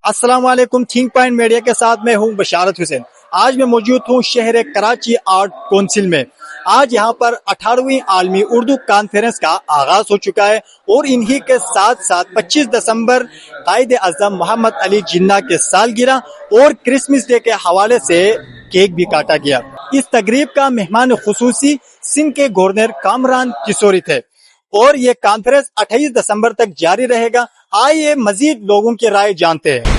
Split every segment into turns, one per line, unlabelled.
अस्सलाम वालेकुम। Think point media के साथ मैं हूं बशारत हुसैन। आज मैं मौजूद हूं शहर कराची आर्ट काउंसिल में। आज यहां पर 18वीं आलमी उर्दू कॉन्फ्रेंस का आगाज हो चुका है और इन्हीं के साथ साथ 25 दिसंबर कायद आज़म मोहम्मद अली जिन्ना के सालगिरह और क्रिसमस डे के हवाले से केक भी काटा गया। इस तकरीब का मेहमान खुसूसी सिंध के गवर्नर कामरान किशोरी थे और ये कॉन्फ्रेंस 28 दिसंबर तक जारी रहेगा। आइए मजीद लोगों की राय जानते हैं।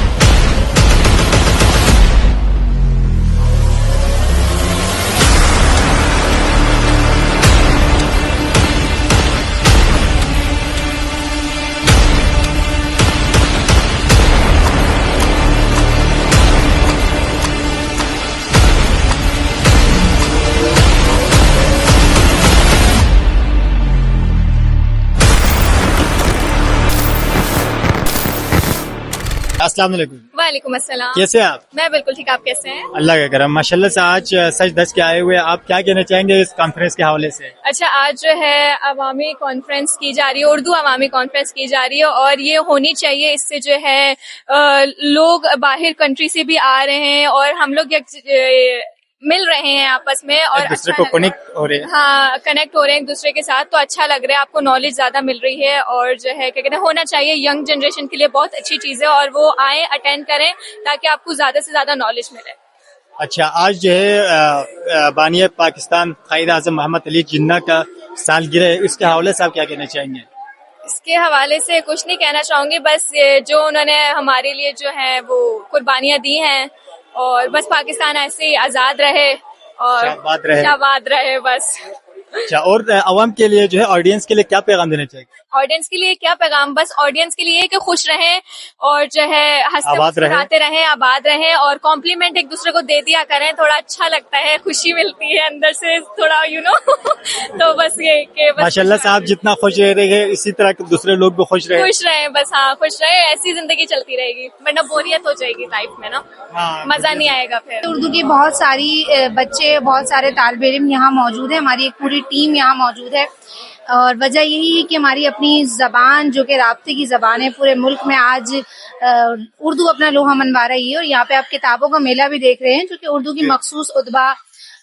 अस्सलाम वालेकुम।
वालेकुम अस्सलाम।
कैसे हैं आप?
मैं बिल्कुल ठीक, आप कैसे हैं?
अल्लाह का करम। माशाल्लाह से आज सच धज के आए हुए, आप क्या कहना चाहेंगे इस कॉन्फ्रेंस के हवाले से?
अच्छा, आज जो है अवामी कॉन्फ्रेंस की जा रही है, उर्दू अवामी कॉन्फ्रेंस की जा रही है और ये होनी चाहिए। इससे जो है लोग बाहर कंट्री से भी आ रहे हैं और हम लोग मिल रहे हैं आपस में और
एक दूसरे
अच्छा
को कनेक्ट हो रहे हैं।
हाँ, कनेक्ट हो रहे हैं एक दूसरे के साथ, तो अच्छा लग रहा है। आपको नॉलेज ज्यादा मिल रही है और जो है क्या कहते हैं, होना चाहिए। यंग जनरेशन के लिए बहुत अच्छी चीज है और वो आए, अटेंड करें ताकि आपको ज्यादा से ज्यादा नॉलेज मिले।
अच्छा, आज जो है बानिया पाकिस्तान कायद आज़म मोहम्मद अली जिन्ना का सालगिरह है, इसके हवाले से आप क्या कहना चाहेंगे?
इसके हवाले से कुछ नहीं कहना चाहूंगी, बस ये जो उन्होंने हमारे लिए जो है वो कुर्बानियां दी हैं और बस पाकिस्तान ऐसे ही आजाद रहे और शाबाद रहे बस।
अच्छा, और अवाम के लिए जो है, ऑडियंस के लिए क्या पैगाम देना चाहिए?
ऑडियंस के लिए क्या पैगाम? बस ऑडियंस के लिए कि खुश रहें और जो है हंसते मुस्कुराते रहें, आबाद रहें और कॉम्प्लीमेंट एक दूसरे को दे दिया करें। थोड़ा अच्छा लगता है, खुशी मिलती है अंदर से थोड़ा तो बस ये कि
माशाल्लाह से आप जितना खुश रह रहे हैं इसी तरह दूसरे लोग भी खुश रहे
बस। हाँ, खुश रहे, ऐसी जिंदगी चलती रहेगी, वरना बोरियत हो जाएगी लाइफ में ना। मजा नहीं आएगा फिर।
उर्दू की बहुत सारी बच्चे, बहुत सारे तालिब इल्म यहाँ मौजूद है, हमारी एक पूरी टीम यहाँ मौजूद है और वजह यही है कि हमारी अपनी जबान जो कि राब्ते की जबान है पूरे मुल्क में, आज उर्दू अपना लोहा मनवा रही है। और यहाँ पे आप किताबों का मेला भी देख रहे हैं, जो कि उर्दू की मखसूस उदबा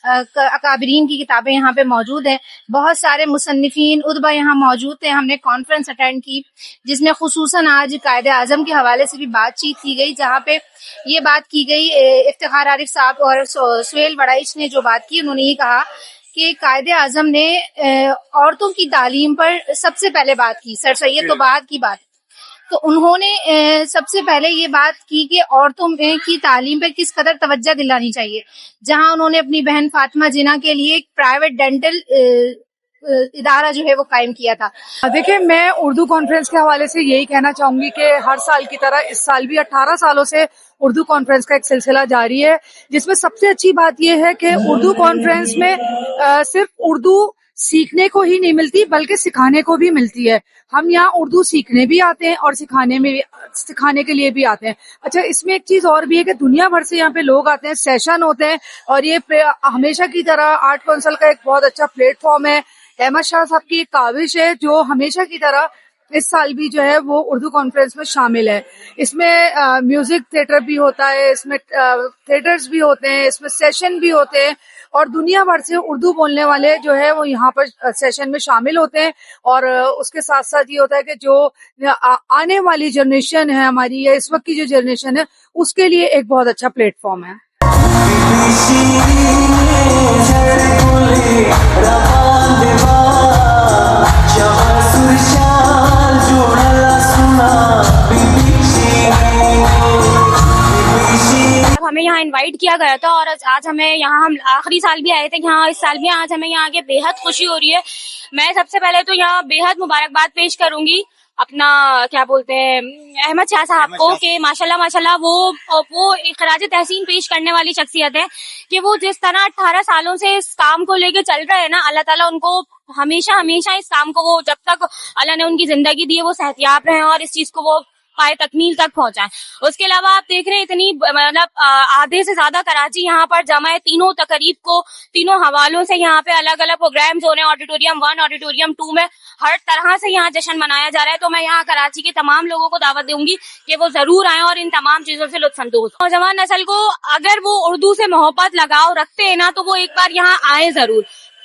अकाबरीन की किताबें यहाँ पे मौजूद हैं। बहुत सारे मुसन्निफीन उदबा यहाँ मौजूद थे। हमने कॉन्फ्रेंस अटेंड की जिसमें खुसूसन आज कायदे आज़म के हवाले से भी बातचीत की गई, जहाँ पे ये बात की गई, इफ्तिखार आरिफ साहब और सुहेल वड़ाइच ने जो बात की, उन्होंने ये कहा कि कायदे आज़म ने औरतों की तालीम पर सबसे पहले बात की। सर सैयद तो बाद की बात, तो उन्होंने सबसे पहले ये बात की कि औरतों की तालीम पर किस कदर तवज्जो दिलानी चाहिए, जहां उन्होंने अपनी बहन फातिमा जिना के लिए एक प्राइवेट डेंटल इदारा जो है वो कायम किया था।
देखिए, मैं उर्दू कॉन्फ्रेंस के हवाले से यही कहना चाहूंगी कि हर साल की तरह इस साल भी 18 सालों से उर्दू कॉन्फ्रेंस का एक सिलसिला जारी है, जिसमें सबसे अच्छी बात यह है कि उर्दू कॉन्फ्रेंस में सिर्फ उर्दू सीखने को ही नहीं मिलती बल्कि सिखाने को भी मिलती है। हम यहाँ उर्दू सीखने भी आते हैं और सिखाने के लिए भी आते हैं। अच्छा, इसमें एक चीज और भी है कि दुनिया भर से यहाँ पे लोग आते हैं, सेशन होते हैं और ये हमेशा की तरह आर्ट काउंसिल का एक बहुत अच्छा प्लेटफॉर्म है। अहमद शाह साहब की एक काविश है जो हमेशा की तरह इस साल भी जो है वो उर्दू कॉन्फ्रेंस में शामिल है। इसमें म्यूजिक थिएटर भी होता है, इसमें थिएटर्स भी होते हैं, इसमें सेशन भी होते हैं और दुनिया भर से उर्दू बोलने वाले जो है वो यहाँ पर सेशन में शामिल होते हैं। और उसके साथ साथ ये होता है कि जो आने वाली जनरेशन है हमारी, या इस वक्त की जो जनरेशन है, उसके लिए एक बहुत अच्छा प्लेटफॉर्म है।
हमें यहाँ इनवाइट किया गया था और आज हमें यहाँ, हम आखिरी साल भी आए थे यहाँ, इस साल भी आज हमें यहाँ आके बेहद खुशी हो रही है। मैं सबसे पहले तो यहाँ बेहद मुबारकबाद पेश करूंगी अपना क्या बोलते हैं अहमद शाह साहब को कि माशाल्लाह वो खराज तहसीन पेश करने वाली शख्सियत है कि वो जिस तरह 18 सालों से इस काम को लेके चल रहे हैं ना, अल्लाह ताला उनको हमेशा इस काम को, वो जब तक अल्लाह ने उनकी जिंदगी दी है, वो सेहतियाब रहे और इस चीज को वो پائے تکمیل تک پہنچائیں. اس کے علاوہ آپ دیکھ رہے ہیں اتنی مطلب آدھے سے زیادہ کراچی یہاں پر جمع ہے. تینوں تقریب کو تینوں حوالوں سے یہاں پہ الگ الگ پروگرامز ہو رہے ہیں. آڈیٹوریم 1 آڈیٹوریم 2 میں ہر طرح سے یہاں جشن منایا جا رہا ہے. تو میں یہاں کراچی کے تمام لوگوں کو دعوت دوں گی کہ وہ ضرور آئیں اور ان تمام چیزوں سے لطف اندوز. نوجوان نسل کو اگر وہ اردو سے محبت لگاؤ رکھتے ہیں نا تو وہ ایک بار یہاں آئیں ضرور.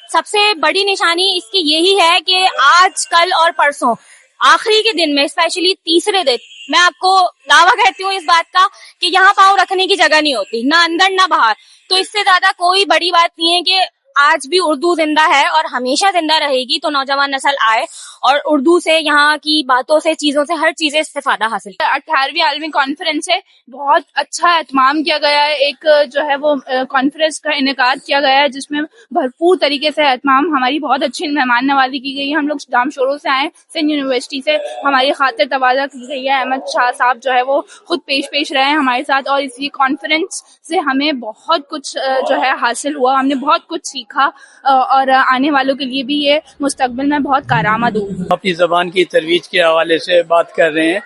سب سے بڑی نشانی اس کی یہی ہے کہ آج کل اور پرسوں آخری کے دن میں اسپیشلی تیسرے دن میں آپ کو دعویٰ کہتی ہوں اس بات کا کہ یہاں پاؤں رکھنے کی جگہ نہیں ہوتی، نہ اندر نہ باہر. تو اس سے زیادہ کوئی بڑی بات نہیں ہے کہ آج بھی اردو زندہ ہے اور ہمیشہ زندہ رہے گی. تو نوجوان نسل آئے اور اردو سے یہاں کی باتوں سے چیزوں سے ہر چیزیں استفادہ حاصل.
18ویں عالمی کانفرنس ہے، بہت اچھا اہتمام کیا گیا ہے. ایک جو ہے وہ کانفرنس کا انعقاد کیا گیا ہے جس میں بھرپور طریقے سے اہتمام، ہماری بہت اچھی مہمان نوازی کی گئی ہے. ہم لوگ جام شوروں سے آئے، سندھ یونیورسٹی سے ہماری خاطر تبادلہ کی گئی ہے. احمد شاہ صاحب جو ہے وہ خود پیش رہے ہیں ہمارے ساتھ، اور اسی کانفرنس سے ہمیں بہت کچھ جو ہے حاصل ہوا. ہم نے بہت کچھ سیکھا اور آنے والوں کے لیے بھی یہ مستقبل میں بہت کارآمد ہو.
اپنی زبان کی ترویج کے حوالے سے بات کر رہے ہیں،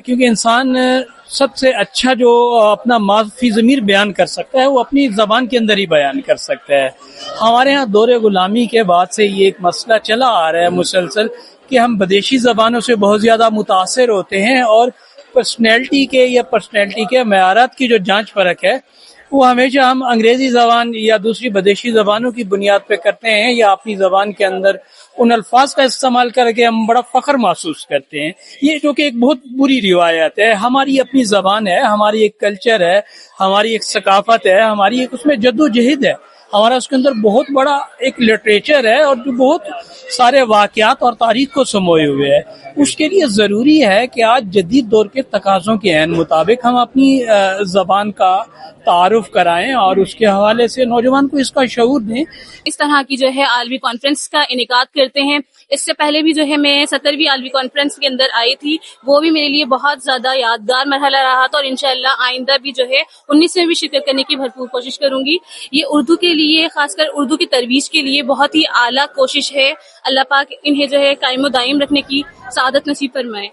کیونکہ انسان سب سے اچھا جو اپنا معافی ضمیر بیان کر سکتا ہے وہ اپنی زبان کے اندر ہی بیان کر سکتا ہے. ہمارے ہاں دور غلامی کے بعد سے یہ ایک مسئلہ چلا آ رہا ہے مسلسل کہ ہم بدیشی زبانوں سے بہت زیادہ متاثر ہوتے ہیں، اور پرسنالٹی کے معیارات کی جو جانچ پرکھ ہے وہ ہمیشہ ہم انگریزی زبان یا دوسری بدیشی زبانوں کی بنیاد پہ کرتے ہیں، یا اپنی زبان کے اندر ان الفاظ کا استعمال کر کے ہم بڑا فخر محسوس کرتے ہیں. یہ جو کہ ایک بہت بری روایت ہے. ہماری اپنی زبان ہے، ہماری ایک کلچر ہے، ہماری ایک ثقافت ہے، ہماری ایک اس میں جد و جہد ہے. ہمارا اس کے اندر بہت بڑا ایک لٹریچر ہے اور جو بہت سارے واقعات اور تاریخ کو سموئے ہوئے ہے. اس کے لیے ضروری ہے کہ آج جدید دور کے تقاضوں کے عین مطابق ہم اپنی زبان کا تعارف کرائیں اور اس کے حوالے سے نوجوان کو اس کا شعور دیں.
اس طرح کی جو ہے عالمی کانفرنس کا انعقاد کرتے ہیں. اس سے پہلے بھی جو ہے میں 17ویں عالمی کانفرنس کے اندر آئی تھی، وہ بھی میرے لیے بہت زیادہ یادگار مرحلہ رہا تھا، اور انشاءاللہ آئندہ بھی جو ہے 19 میں بھی شرکت کرنے کی بھرپور کوشش کروں گی. یہ اردو کے لیے، خاص کر اردو کی ترویج کے لیے بہت ہی اعلیٰ کوشش ہے. اللہ پاک انہیں جو ہے قائم و دائم رکھنے کی سعادت نصیب فرمائے.